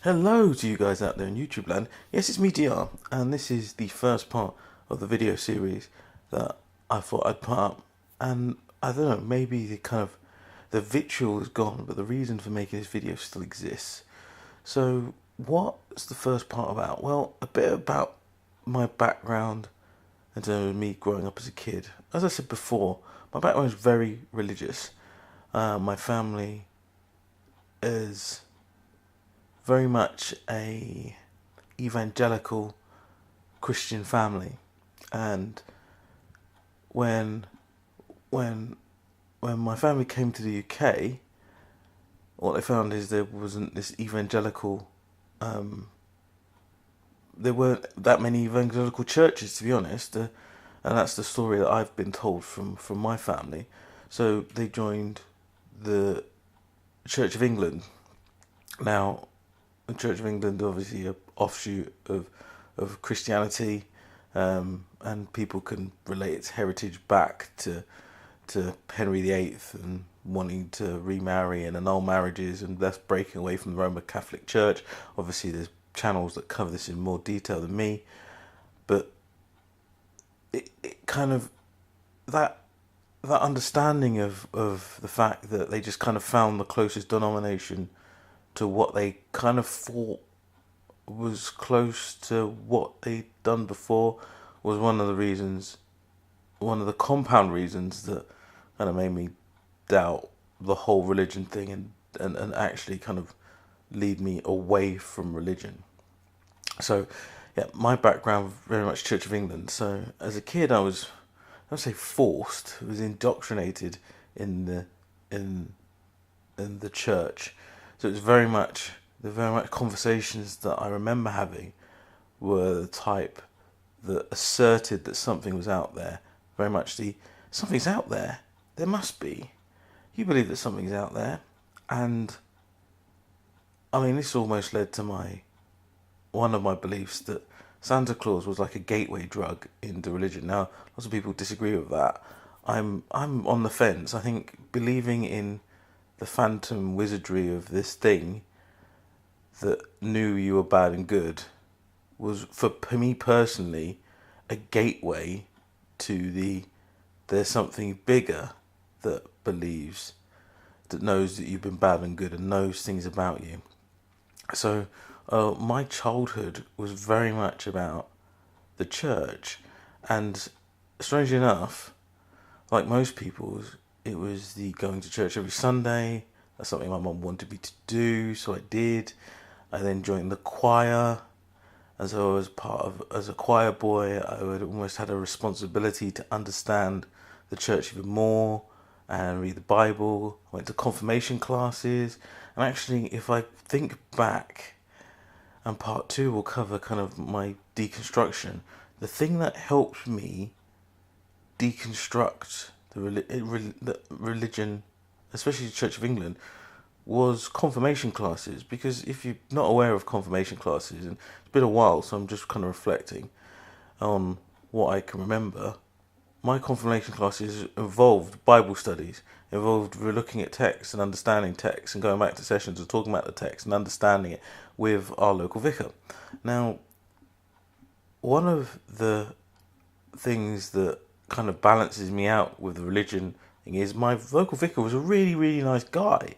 Hello to you guys out there in YouTube land. Yes, it's me DR, and this is the first part of the video series that I thought I'd put up. And I don't know, maybe the vitriol is gone, but the reason for making this video still exists. So what's the first part about? Well, a bit about my background in terms of me growing up as a kid. As I said before, my background is very religious. My family is very much a evangelical Christian family, and when when my family came to the UK, what they found is there wasn't this evangelical. There weren't that many evangelical churches, to be honest, and that's the story that I've been told from my family. So they joined the Church of England. Now, the Church of England, obviously, an offshoot of Christianity, and people can relate its heritage back to Henry VIII and wanting to remarry and annul marriages, and thus breaking away from the Roman Catholic Church. Obviously, there's channels that cover this in more detail than me, but it kind of that understanding of the fact that they just kind of found the closest denomination to what they kind of thought was close to what they'd done before was one of the compound reasons that kind of made me doubt the whole religion thing, and actually kind of lead me away from religion. So, yeah, my background very much Church of England. So as a kid, I would say forced, I was indoctrinated in the church. So it was very much conversations that I remember having were the type that asserted that something was out there. Very much something's out there. There must be. You believe that something's out there, and I mean, this almost led to one of my beliefs that Santa Claus was like a gateway drug into religion. Now, lots of people disagree with that. I'm on the fence. I think believing in the phantom wizardry of this thing that knew you were bad and good was, for me personally, a gateway to there's something bigger that believes, that knows that you've been bad and good and knows things about you. So my childhood was very much about the church, and strangely enough, like most people's, it was the going to church every Sunday. That's something my mum wanted me to do, so I did. I then joined the choir, and so as a choir boy, I would almost had a responsibility to understand the church even more and read the Bible. I went to confirmation classes, and actually, if I think back, and part two will cover kind of my deconstruction, the thing that helped me deconstruct the religion, especially the Church of England, was confirmation classes. Because if you're not aware of confirmation classes, and it's been a while, so I'm just kind of reflecting on what I can remember, my confirmation classes involved Bible studies, involved looking at text and understanding text and going back to sessions and talking about the text and understanding it with our local vicar. Now, one of the things that kind of balances me out with the religion thing is my local vicar was a really, really nice guy.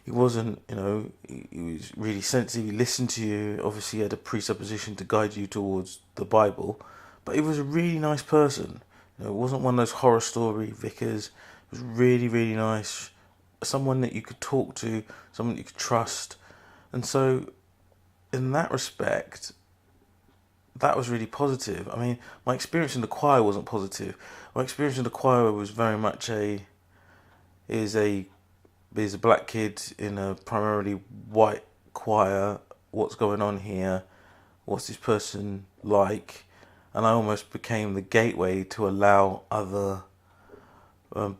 He wasn't, he was really sensitive, he listened to you, obviously he had a presupposition to guide you towards the Bible, but he was a really nice person. It wasn't one of those horror story vicars. It was really, really nice. Someone that you could talk to, someone that you could trust. And so, in that respect, that was really positive. I mean, my experience in the choir wasn't positive. My experience in the choir was very much is a black kid in a primarily white choir. What's going on here? what's this person like, and I almost became the gateway to allow other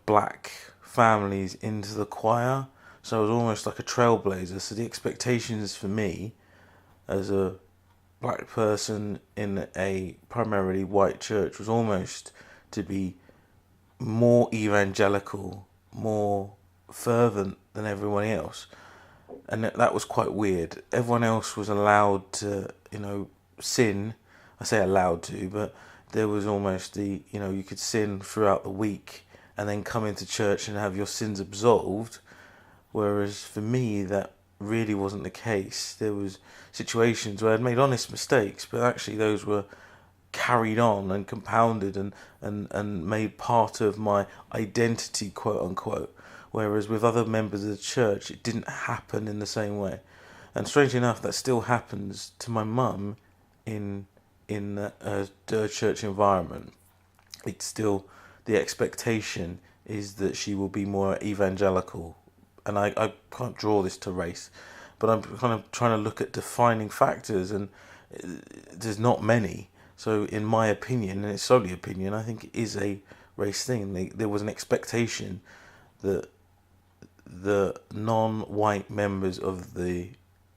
black families into the choir. So I was almost like a trailblazer. So the expectations for me as a black person in a primarily white church was almost to be more evangelical, more fervent than everyone else. And that was quite weird. Everyone else was allowed to, sin. I say allowed to, but there was almost you could sin throughout the week and then come into church and have your sins absolved. Whereas for me, that really wasn't the case. There was situations where I'd made honest mistakes, but actually those were carried on and compounded and made part of my identity, quote unquote. Whereas with other members of the church, it didn't happen in the same way. And strangely enough, that still happens to my mum in a church environment. It's still, the expectation is that she will be more evangelical. And I can't draw this to race, but I'm kind of trying to look at defining factors, and there's not many. So in my opinion, and it's solely opinion, I think it is a race thing. There was an expectation that the non-white members of the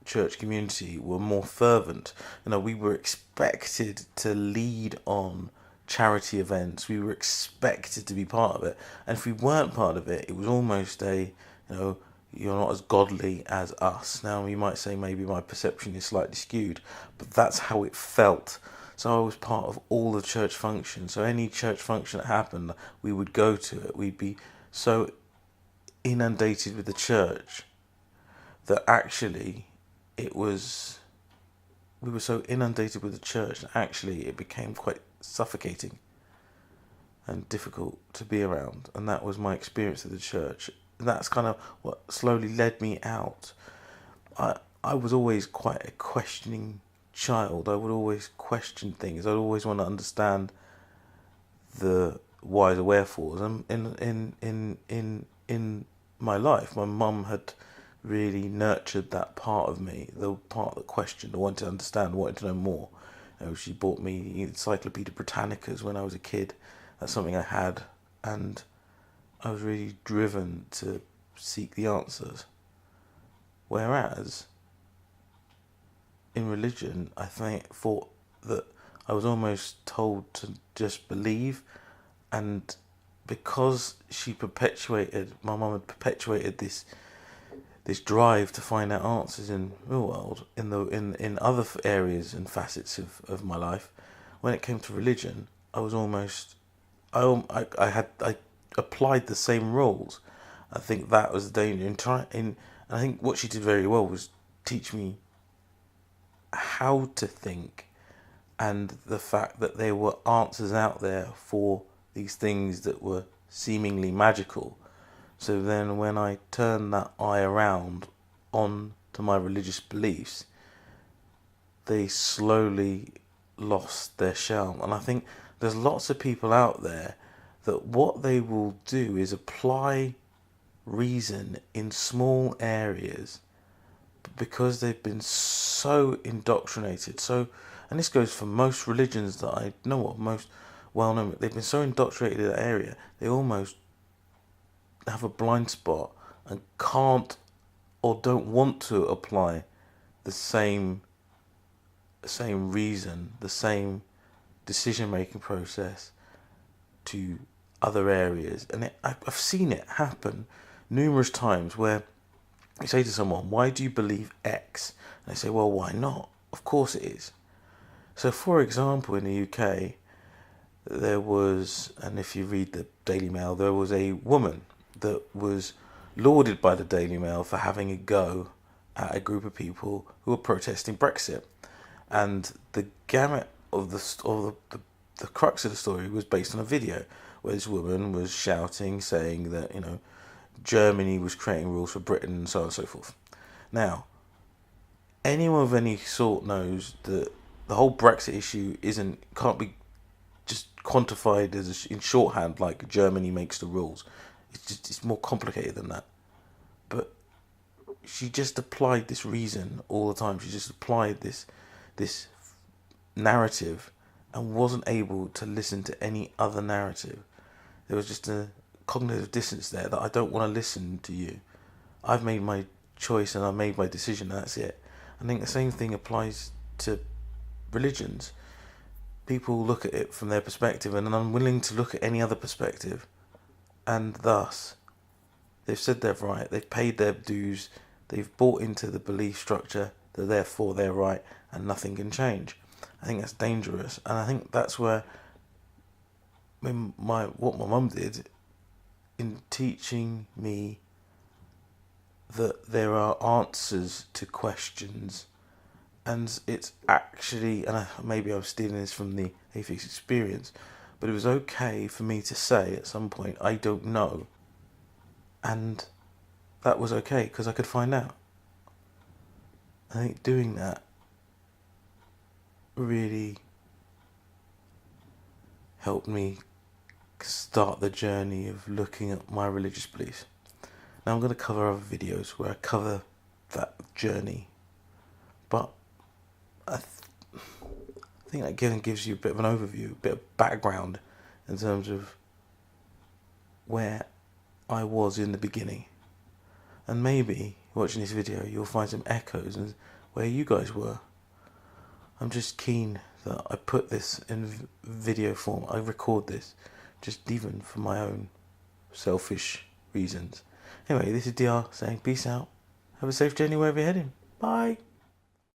church community were more fervent. We were expected to lead on charity events. We were expected to be part of it. And if we weren't part of it, it was almost you're not as godly as us. Now, you might say maybe my perception is slightly skewed, but that's how it felt. So I was part of all the church functions. So any church function that happened, we would go to it. We'd be so inundated with the church that actually we were so inundated with the church that actually it became quite suffocating and difficult to be around. And that was my experience of the church. And that's kind of what slowly led me out. I was always quite a questioning child. I would always question things. I'd always want to understand the whys or wherefores. And in my life, my mum had really nurtured that part of me, the part that questioned, I wanted to understand, wanted to know more. She bought me Encyclopedia Britannicas when I was a kid. That's something I had, and I was really driven to seek the answers. Whereas in religion, I thought that I was almost told to just believe, and because my mum had perpetuated this drive to find out answers in the real world, in other areas and facets of my life. When it came to religion, I was almost I applied the same rules. I think that was the danger. And I think what she did very well was teach me how to think, and the fact that there were answers out there for these things that were seemingly magical. So then when I turned that eye around on to my religious beliefs, they slowly lost their shell. And I think there's lots of people out there that what they will do is apply reason in small areas because they've been so indoctrinated. And this goes for most religions that I know of, most well-known. They've been so indoctrinated in that area, they almost have a blind spot and can't or don't want to apply the same reason, the same decision-making process to other areas. And I've seen it happen numerous times where you say to someone, why do you believe X? And they say, well, why not? Of course it is. So, for example, in the UK, there was, and if you read the Daily Mail, there was a woman that was lauded by the Daily Mail for having a go at a group of people who were protesting Brexit. And the gamut of the crux of the story was based on a video where this woman was shouting, saying that, Germany was creating rules for Britain and so on and so forth. Now, anyone of any sort knows that the whole Brexit issue can't be just quantified as in shorthand like Germany makes the rules. It's more complicated than that. But she just applied this reason all the time. She just applied this narrative and wasn't able to listen to any other narrative. There was just a cognitive dissonance there that I don't want to listen to you. I've made my choice and I've made my decision, and that's it. I think the same thing applies to religions. People look at it from their perspective and are unwilling to look at any other perspective, and thus they've said they're right, they've paid their dues, they've bought into the belief structure that therefore they're right and nothing can change. I think that's dangerous, and I think that's where what my mum did in teaching me that there are answers to questions, and it's actually, and maybe I was stealing this from the atheist experience, but it was okay for me to say at some point, I don't know, and that was okay because I could find out. I think doing that really helped me start the journey of looking at my religious beliefs. Now I'm going to cover other videos where I cover that journey, but I think that gives you a bit of an overview, a bit of background in terms of where I was in the beginning. And maybe watching this video you'll find some echoes in where you guys were. I'm just keen that I put this in video form. I record this just even for my own selfish reasons. Anyway, this is DR saying peace out. Have a safe journey wherever you're heading. Bye.